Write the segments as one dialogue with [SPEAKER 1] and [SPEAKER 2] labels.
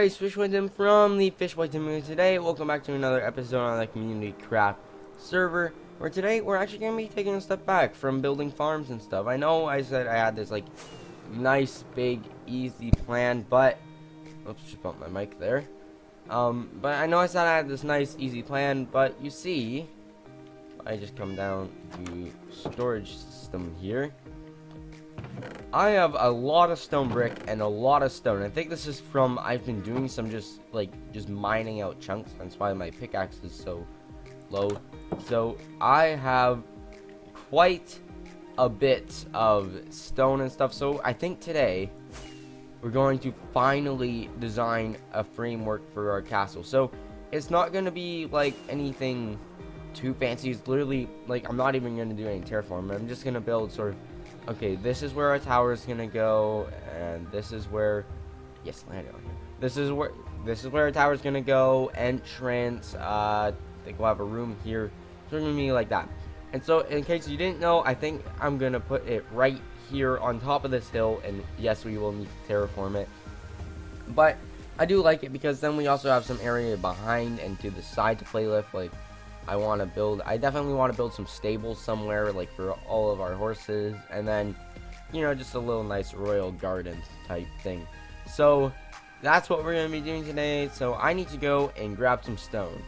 [SPEAKER 1] guys, Fishwindham from the Fishwindham today. Welcome back to another episode on the Community Craft server, where today we're actually going to be taking a step back from building farms and stuff. I know I said I had this, like, nice, big, easy plan, but... Oops, just bumped my mic there. But I know I said I had this nice, easy plan, but you see... I just come down to storage system here. I have a lot of stone brick and a lot of stone. I think this is from I've been doing some just mining out chunks. That's why my pickaxe is so low. So I have quite a bit of stone and stuff. So I think today we're going to finally design a framework for our castle. So it's not going to be like anything too fancy. It's literally like I'm not even going to do any terraform. I'm just going to build sort of, okay, this is where our tower is gonna go, and this is where, yes, land it on here. This is where our tower is gonna go. Entrance. I think we'll have a room here. It's gonna be like that. And so, in case you didn't know, I think I'm gonna put it right here on top of this hill. And yes, we will need to terraform it. But I do like it because then we also have some area behind and to the side to play with. Like, I definitely want to build some stables somewhere, like for all of our horses, and then, you know, just a little nice royal garden type thing. So that's what we're going to be doing today. So I need to go and grab some stone.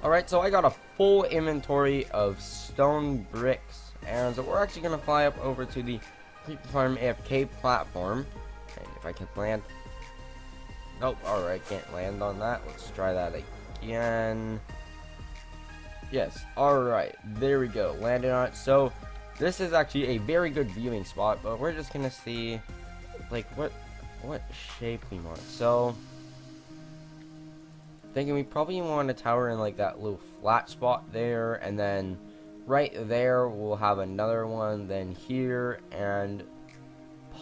[SPEAKER 1] Alright, so I got a full inventory of stone bricks, and so we're actually going to fly up over to the Creeper Farm AFK platform. And if I can land. Nope, alright, can't land on that. Let's try that again. Yes, alright, there we go, landed on it. So, this is actually a very good viewing spot, but we're just gonna see, like, what shape we want. So, thinking we probably want a tower in, like, that little flat spot there, and then right there, we'll have another one, then here, and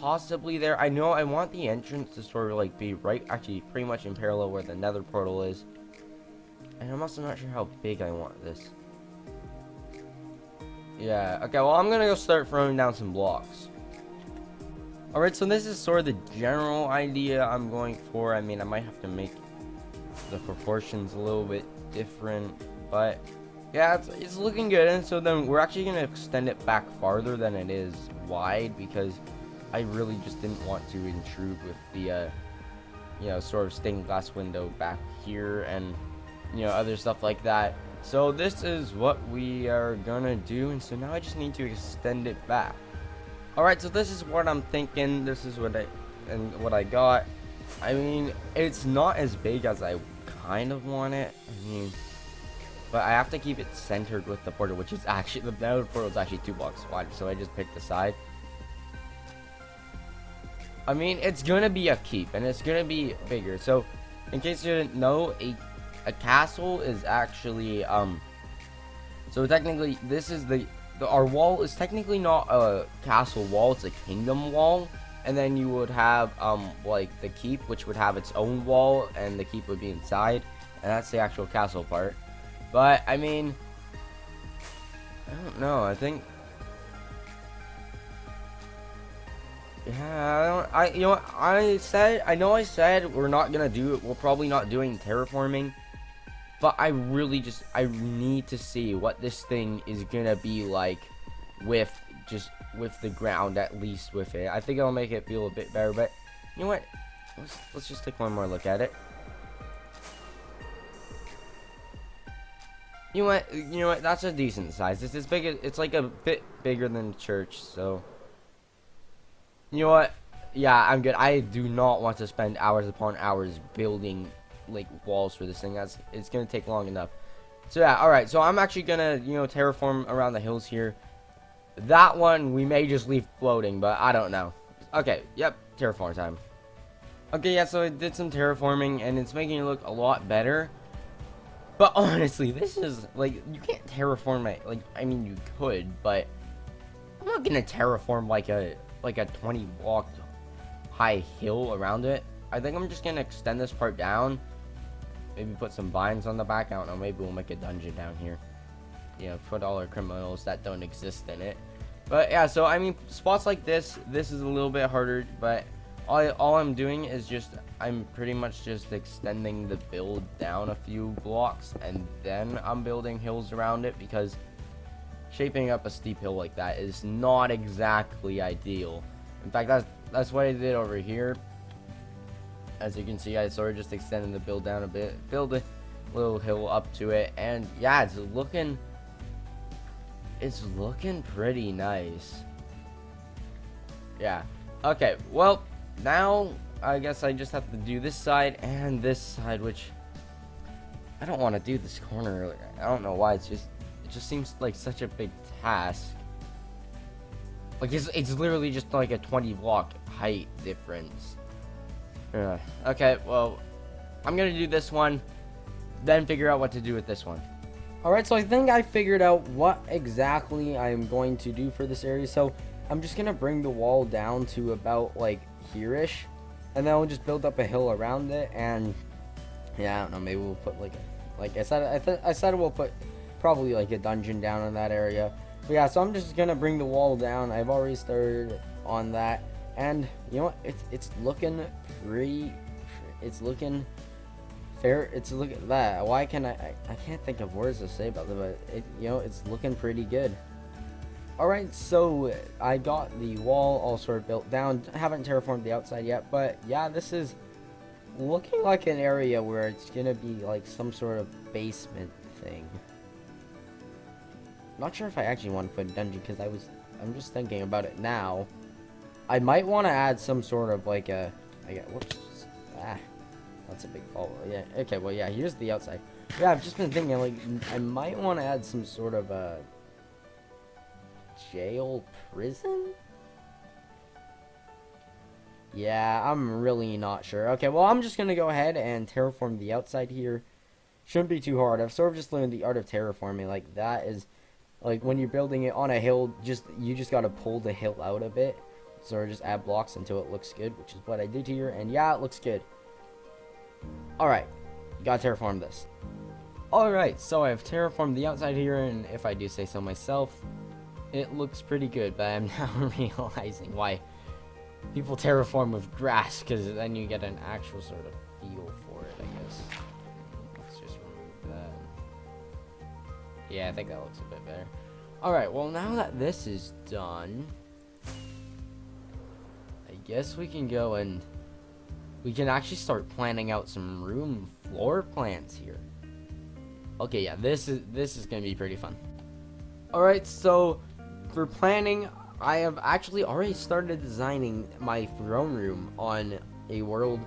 [SPEAKER 1] possibly there. I know I want the entrance to sort of, like, be right, actually, pretty much in parallel where the nether portal is. And I'm also not sure how big I want this. Yeah, okay, well, I'm gonna go start throwing down some blocks. Alright, so this is sort of the general idea I'm going for. I mean, I might have to make the proportions a little bit different, but yeah, it's looking good. And so then we're actually gonna extend it back farther than it is wide, because I really just didn't want to intrude with the, you know, sort of stained glass window back here, and you know, other stuff like that. So this is what we are gonna do, and so now I just need to extend it back. Alright, so this is what I'm thinking. This is what I got. I mean, it's not as big as I kind of want it. I mean, but I have to keep it centered with the portal, which is actually, the nether portal is actually 2 blocks wide, so I just picked the side. I mean, it's gonna be a keep, and it's gonna be bigger. So in case you didn't know, a castle is actually, so technically this is our wall is technically not a castle wall, it's a kingdom wall. And then you would have, like the keep, which would have its own wall, and the keep would be inside, and that's the actual castle part. But, I mean, I don't know, I think, yeah, you know what, I know I said we're not gonna do it, we're probably not doing terraforming. But I really I need to see what this thing is gonna be like with the ground, at least with it. I think it'll make it feel a bit better, but you know what? Let's just take one more look at it. You know what? That's a decent size. It's as big as, it's like a bit bigger than the church, so you know what? Yeah, I'm good. I do not want to spend hours upon hours building like walls for this thing. It's gonna take long enough. So yeah, alright, so I'm actually gonna, you know, terraform around the hills here. That one we may just leave floating, but I don't know. Okay, yep, terraform time. Okay, yeah, so I did some terraforming and it's making it look a lot better. But honestly, this is like, you can't terraform it. Like, I mean, you could, but I'm not gonna terraform like a 20 block high hill around it. I think I'm just gonna extend this part down. Maybe put some vines on the back. I don't know. Maybe we'll make a dungeon down here. You know, put all our criminals that don't exist in it. But yeah, so I mean, spots like this is a little bit harder. But all I'm doing is just, I'm pretty much just extending the build down a few blocks, and then I'm building hills around it, because shaping up a steep hill like that is not exactly ideal. In fact, that's what I did over here. As you can see, I sort of just extended the build down a bit, build a little hill up to it, and yeah, it's looking pretty nice. Yeah. Okay, well, now I guess I just have to do this side and this side, which I don't want to do this corner. I don't know why. It just seems like such a big task. Like it's literally just like a 20 block height difference. Okay, well, I'm gonna do this one, then figure out what to do with this one. Alright, so I think I figured out what exactly I'm going to do for this area. So I'm just gonna bring the wall down to about like here-ish, and then we'll just build up a hill around it. And yeah, I don't know, maybe we'll put like I said we'll put probably like a dungeon down in that area. But yeah, so I'm just gonna bring the wall down. I've already started on that, and you know what, it's looking pretty, it's looking fair. It's look at that. Why can I can't think of words to say about it, but it's looking pretty good. Alright, so I got the wall all sort of built down. I haven't terraformed the outside yet, but yeah, this is looking like an area where it's gonna be like some sort of basement thing. Not sure if I actually want to put a dungeon, because I'm just thinking about it now. I might want to add some sort of like whoops, that's a big fall. Yeah, okay, well yeah, here's the outside. Yeah, I've just been thinking like I might want to add some sort of a jail prison. Yeah, I'm really not sure. Okay, well, I'm just gonna go ahead and terraform the outside here. Shouldn't be too hard. I've sort of just learned the art of terraforming. Like, that is, like, when you're building it on a hill, you just gotta pull the hill out a bit. Sort of just add blocks until it looks good, which is what I did here. And yeah, it looks good. Alright, gotta terraform this. Alright, so I've terraformed the outside here, and if I do say so myself, it looks pretty good. But I'm now realizing why people terraform with grass, because then you get an actual sort of feel for it, I guess. Let's just remove that. Yeah, I think that looks a bit better. Alright, well, now that this is done, I guess we can go and we can actually start planning out some room floor plans here. Okay, yeah, this is gonna be pretty fun. Alright, so for planning, I have actually already started designing my throne room on a world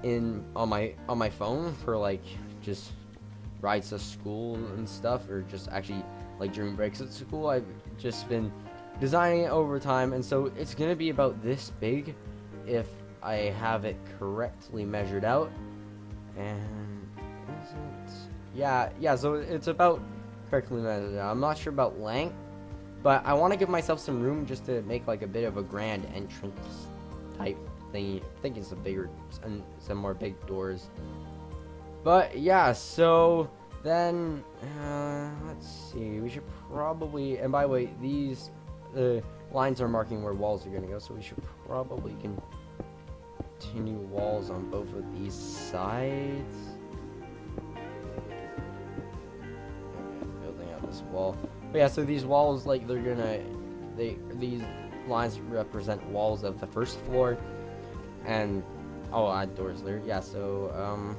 [SPEAKER 1] on my phone for like just rides to school and stuff, or just actually like during breaks at school. I've just been designing it over time, and so it's gonna be about this big if I have it correctly measured out. And is it? Yeah, so it's about correctly measured out. I'm not sure about length, but I want to give myself some room just to make like a bit of a grand entrance type thing. Thinking some more big doors. But yeah, so then let's see. We should probably, and by the way, these lines are marking where walls are gonna go, so we should probably continue walls on both of these sides. Okay, building out this wall. But yeah, so these walls, like, these lines represent walls of the first floor, and I'll add doors there. Yeah, so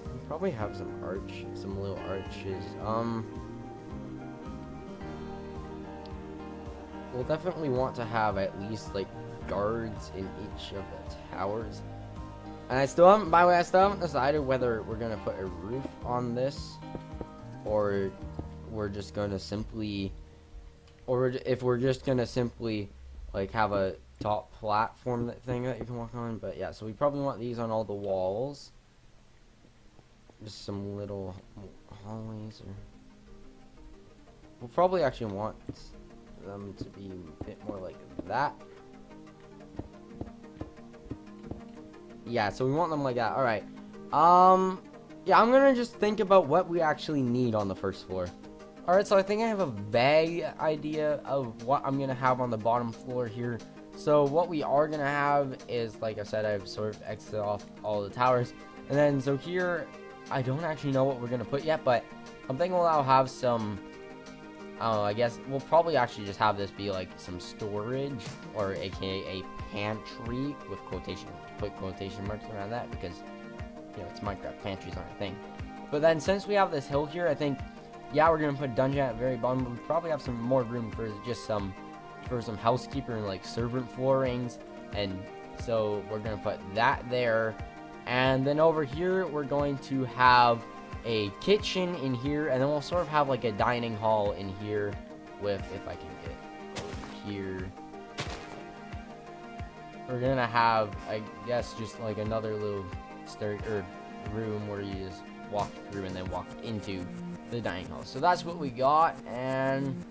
[SPEAKER 1] we'll probably have some little arches. We'll definitely want to have at least like guards in each of the towers. And I still haven't decided whether we're gonna put a roof on this, or we're just gonna simply, if we're just gonna simply like have a top platform thing that you can walk on. But yeah, so we probably want these on all the walls. Just some little hallways, or we'll probably actually want them to be a bit more like that. Yeah, so we want them like that. Alright. Yeah, I'm gonna just think about what we actually need on the first floor. Alright, so I think I have a vague idea of what I'm gonna have on the bottom floor here. So what we are gonna have is, like I said, I've sort of exited off all the towers, and then so here I don't actually know what we're gonna put yet, but I'm thinking I'll have some, I don't know, I guess we'll probably actually just have this be like some storage, or aka a pantry with put quotation marks around that, because you know it's Minecraft, pantries aren't a thing. But then since we have this hill here, I think, yeah, we're gonna put dungeon at the very bottom, but we probably have some more room for just some housekeeper and like servant floorings, and so we're gonna put that there. And then over here we're going to have a kitchen in here, and then we'll sort of have like a dining hall in here with, if I can get over here, we're gonna have, I guess, just like another little room where you just walk through and then walk into the dining hall. So that's what we got, and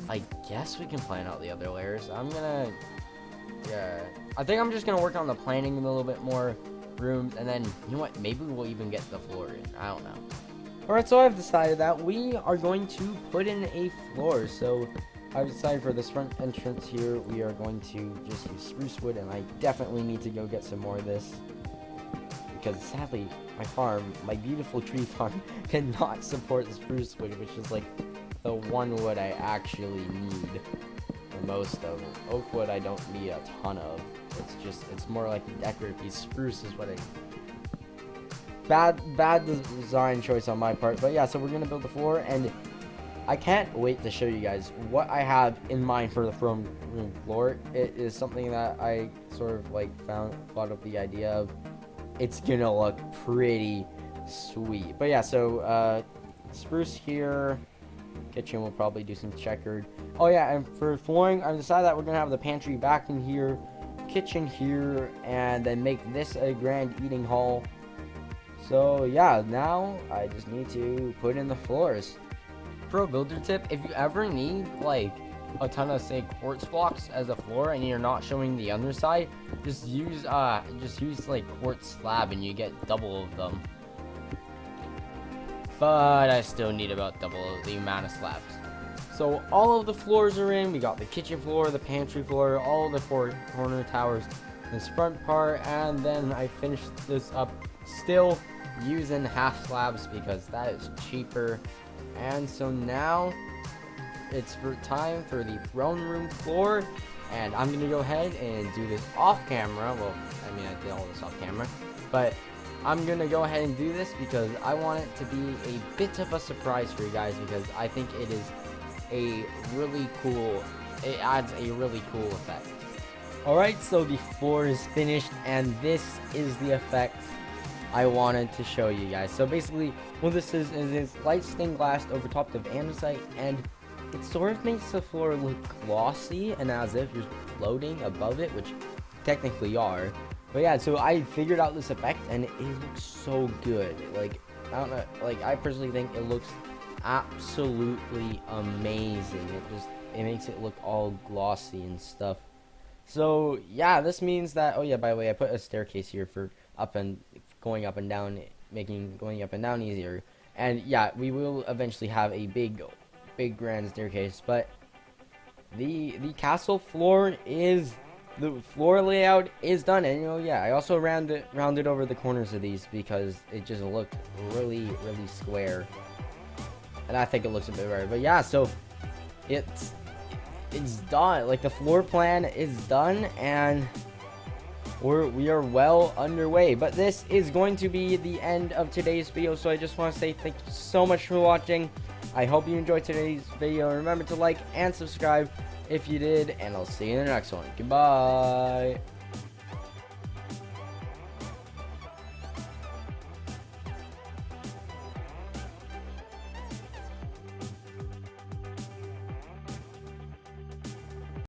[SPEAKER 1] I guess we can plan out the other layers. I think I'm just gonna work on the planning a little bit more rooms, and then you know what, maybe we'll even get the floor in. I don't know. Alright, so I've decided that we are going to put in a floor. So I've decided for this front entrance here, we are going to just use spruce wood, and I definitely need to go get some more of this, because sadly my beautiful tree farm cannot support the spruce wood, which is like the one wood I actually need the most of. Oak wood I don't need a ton of. It's more like a decorative piece. Spruce is what bad design choice on my part. But yeah, so we're gonna build the floor, and I can't wait to show you guys what I have in mind for the throne room floor. It is something that I sort of like thought of the idea of. It's gonna look pretty sweet. But yeah, so spruce here. Kitchen will probably do some checkered. Oh yeah, and for flooring, I've decided that we're gonna have the pantry back in here, kitchen here, and then make this a grand eating hall. So yeah, now I just need to put in the floors. Pro builder tip: if you ever need like a ton of, say, quartz blocks as a floor and you're not showing the underside, just use like quartz slab and you get double of them. But I still need about double the amount of slabs. So all of the floors are in. We got the kitchen floor, the pantry floor, all of the four corner towers, this front part, and then I finished this up still using half slabs because that is cheaper. And so now it's time for the throne room floor, and I'm gonna go ahead and do this off camera. Well, I mean, I did all this off camera, but I'm gonna go ahead and do this because I want it to be a bit of a surprise for you guys, because I think it is a really cool, it adds a really cool effect. Alright, so the floor is finished, and this is the effect I wanted to show you guys. So basically what this is it's light stained glass over top of andesite, and it sort of makes the floor look glossy and as if you're floating above it, which technically you are. But yeah, so I figured out this effect, and it looks so good. Like, I don't know, like, I personally think it looks absolutely amazing. It makes it look all glossy and stuff. So yeah, this means that, oh yeah, by the way, I put a staircase here for going up and down, making going up and down easier. And yeah, we will eventually have a big grand staircase, but the castle floor is, the floor layout is done. And you know, yeah, I also rounded over the corners of these because it just looked really square, and I think it looks a bit better. But yeah, so it's done. Like, the floor plan is done, and we are well underway. But this is going to be the end of today's video, so I just want to say thank you so much for watching. I hope you enjoyed today's video. Remember to like and subscribe if you did, and I'll see you in the next one. Goodbye.